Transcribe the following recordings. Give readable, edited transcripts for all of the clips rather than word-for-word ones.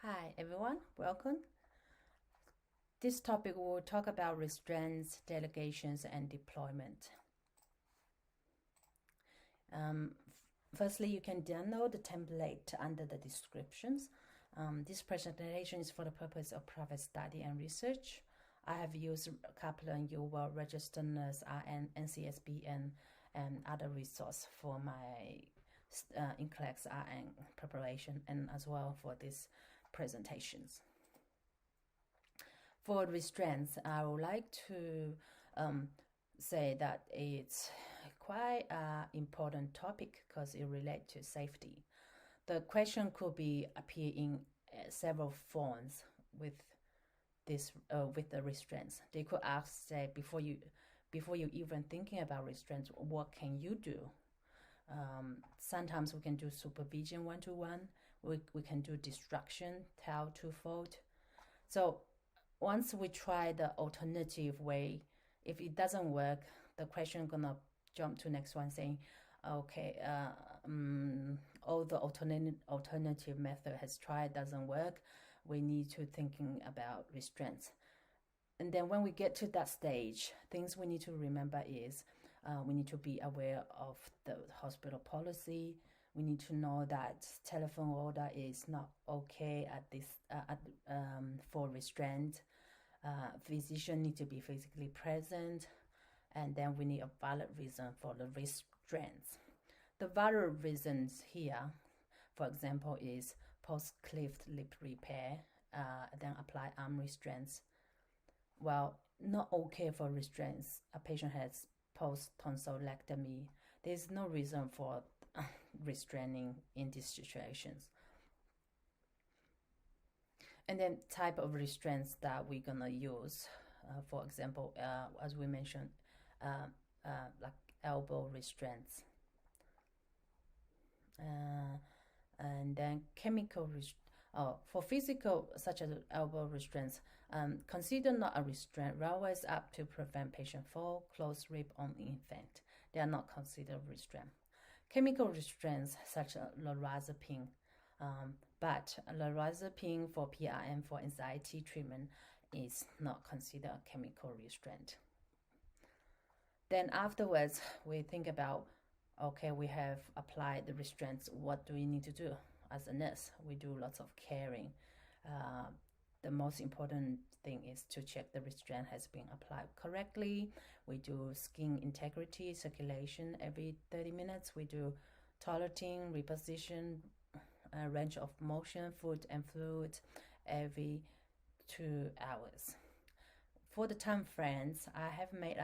Hi everyone, welcome. This topic will talk about restraints, delegations, and deployment. Firstly, you can download the template under the descriptions. This presentation is for the purpose of private study and research. I have used Kaplan, UWorld, Registered Nurse, RN, NCSB, and other resource for my NCLEX RN preparation and as well for these presentations. For restraints, I would like to say that it's quite an important topic because it relates to safety. The question could be appear in several forms with this with the restraints. They could ask, say, before you even thinking about restraints, what can you do? Sometimes we can do supervision one-to-one. We can do distraction, tell twofold. So once we try the alternative way, if it doesn't work, the question gonna jump to next one saying, okay, all the alternative method has tried doesn't work. We need to thinking about restraints. And then when we get to that stage, things we need to remember is we need to be aware of the hospital policy. We need to know that telephone order is not okay at this for restraint. Physician need to be physically present, and then we need a valid reason for the restraints. The valid reasons here, for example, is post-cleft lip repair, then apply arm restraints. Well, not okay for restraints. A patient has post-tonsillectomy. There's no reason for restraining in these situations. And then type of restraints that we're gonna use, for example, as we mentioned, like elbow restraints, and then chemical restraints. For physical, such as elbow restraints, consider not a restraint. Railways up to prevent patient fall, close rib on infant. They are not considered restraint. Chemical restraints such as lorazepam, but lorazepam for PRN for anxiety treatment is not considered a chemical restraint. Then afterwards, we think about, okay, we have applied the restraints. What do we need to do? As a nurse, we do lots of caring. The most important thing is to check the restraint has been applied correctly. We do skin integrity, circulation every 30 minutes. We do toileting, reposition, range of motion, food and fluid every 2 hours. For the time frames, I have made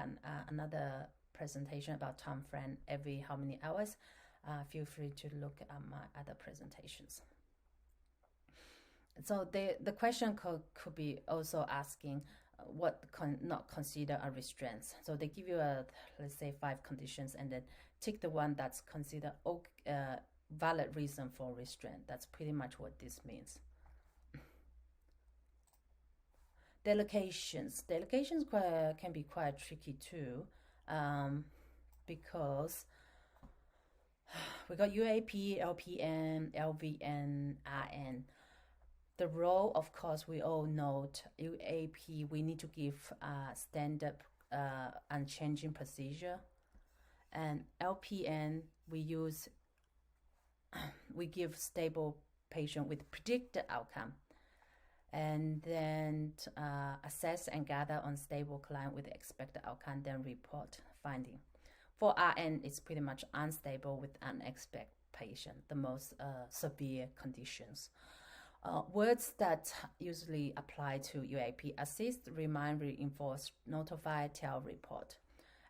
another presentation about time frame every how many hours. Feel free to look at my other presentations. So the question could be also asking what not consider a restraint. So they give you let's say 5 conditions and then tick the one that's considered valid reason for restraint. That's pretty much what this means. Delegations can be quite tricky too, because we got UAP, LPN, LVN, RN. The role, of course, we all know UAP, we need to give standard unchanging procedure. And LPN, we give stable patient with predicted outcome. And then assess and gather on stable client with expected outcome, then report finding. For RN, it's pretty much unstable with unexpected patient, the most severe conditions. Words that usually apply to UAP: assist, remind, reinforce, notify, tell, report.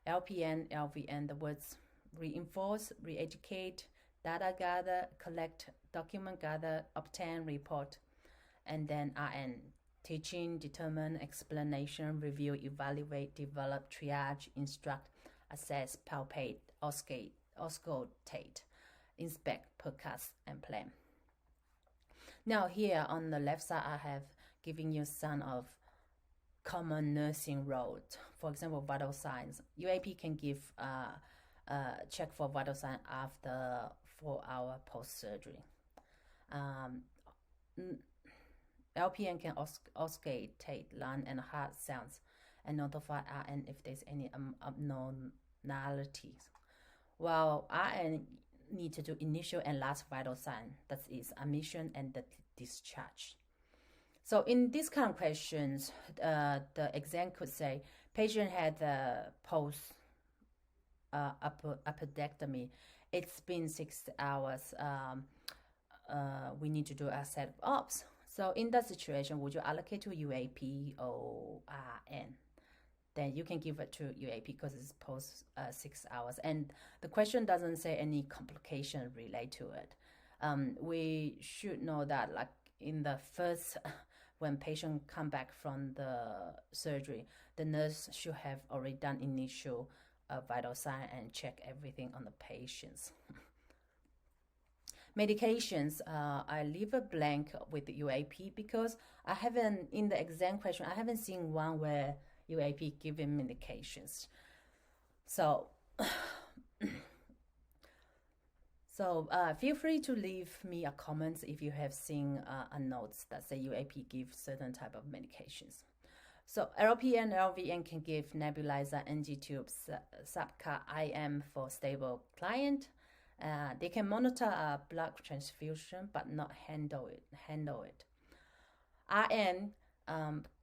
LPN, LVN, the words reinforce, re-educate, data gather, collect, document gather, obtain, report. And then RN, teaching, determine, explanation, review, evaluate, develop, triage, instruct, assess, palpate, auscultate, inspect, percuss, and plan. Now here on the left side, I have given you some of common nursing roles. For example, vital signs. UAP can give check for vital sign after 4 hours post-surgery. LPN can auscultate lung and heart sounds and notify RN if there's any abnormalities. While RN need to do initial and last vital sign, that is admission and the discharge. So in these kind of questions, the exam could say patient had a post appendectomy. It's been 6 hours. We need to do a set of ops. So in that situation, would you allocate to UAP or RN? Then you can give it to UAP because it's post 6 hours. And the question doesn't say any complication related to it. We should know that, like in the first, when patient come back from the surgery, the nurse should have already done initial vital sign and check everything on the patients. Medications, I leave a blank with the UAP because I haven't, in the exam question, I haven't seen one where UAP given medications. So, feel free to leave me a comment if you have seen a notes that say UAP gives certain type of medications. So LPN, LVN can give nebulizer, NG tubes, subcut IM for stable client. They can monitor a blood transfusion but not handle it. RN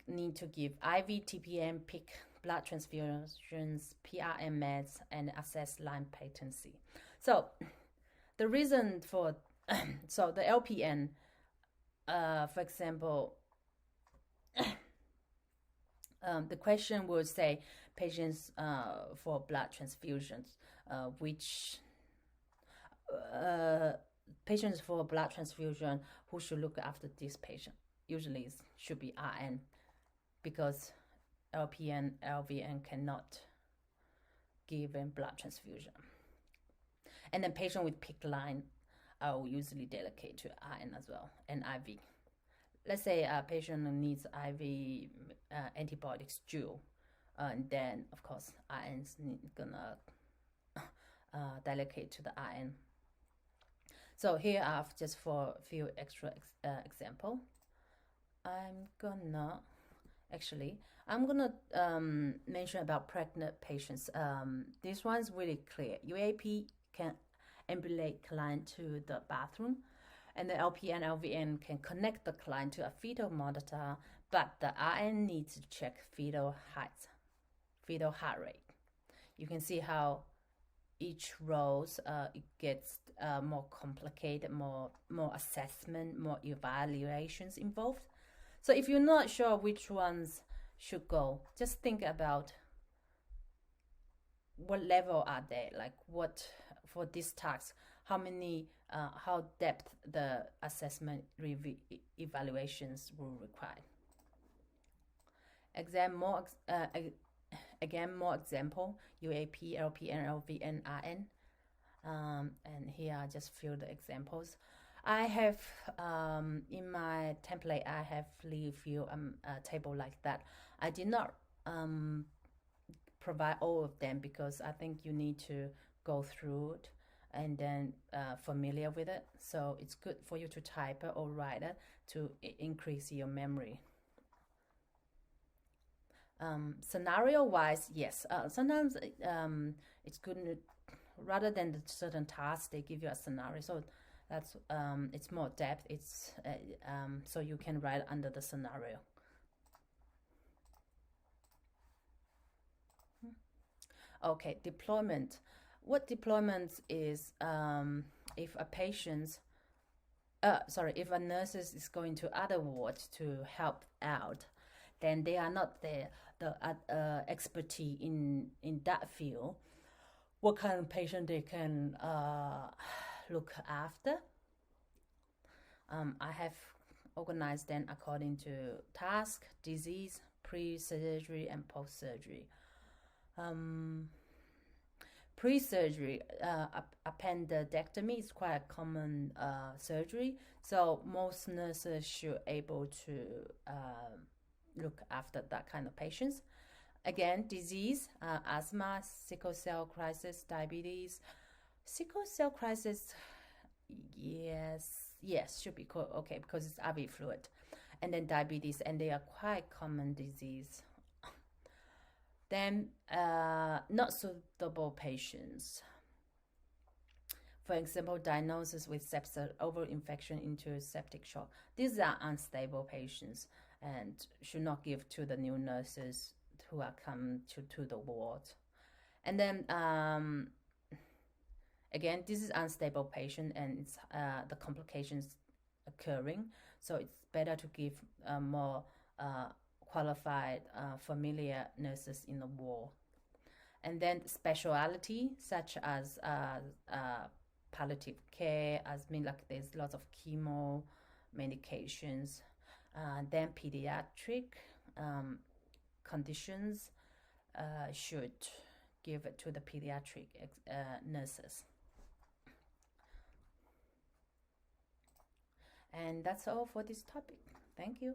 need to give IV, TPM, PIC, blood transfusions, PRM meds, and assess line patency. So the reason for so the LPN, for example, the question would say patients for blood transfusions, which patients for blood transfusion, who should look after this patient? Usually it should be RN, because LPN, LVN cannot give a blood transfusion. And then patient with PIC line, I will usually delegate to RN as well, and IV. Let's say a patient needs IV antibiotics due, and then of course RN's gonna delegate to the RN. So here I have just for a few extra example. I'm gonna mention about pregnant patients. This one's really clear. UAP can ambulate client to the bathroom, and the LPN, LVN can connect the client to a fetal monitor, but the RN needs to check fetal heart rate. You can see how each rows it gets more complicated, more assessment, more evaluations involved. So if you're not sure which ones should go, just think about what level are they, like what for this task, how many, how depth the assessment evaluations will require. Again, more example, UAP, LPN, LVN, RN. And here I just fill the examples. I have, in my template, I have leave you a table like that. I did not provide all of them because I think you need to go through it and then familiar with it. So it's good for you to type it or write it to increase your memory. Scenario-wise, yes. Sometimes it's good, rather than the certain task, they give you a scenario. So that's it's more depth. It's so you can write under the scenario. Okay, deployment. What deployment is? If a patient, if a nurse is going to other wards to help out, then they are not the expertise in that field. What kind of patient they can look after? I have organized them according to task, disease, pre-surgery, and post-surgery. Pre-surgery, appendectomy is quite a common surgery, so most nurses should able to look after that kind of patients. Again, disease, asthma, sickle cell crisis, diabetes. Sickle cell crisis, yes, should be cool. Okay, because it's IV fluid. and then diabetes, and they are quite common disease. Then not suitable patients. For example, diagnosis with sepsis, overinfection into septic shock. These are unstable patients and should not give to the new nurses who are come to the ward. And then again, this is unstable patient and it's the complications occurring. So it's better to give more qualified, familiar nurses in the ward. And then specialty such as palliative care, like there's lots of chemo medications. Then pediatric conditions should give it to the pediatric nurses. And that's all for this topic. Thank you.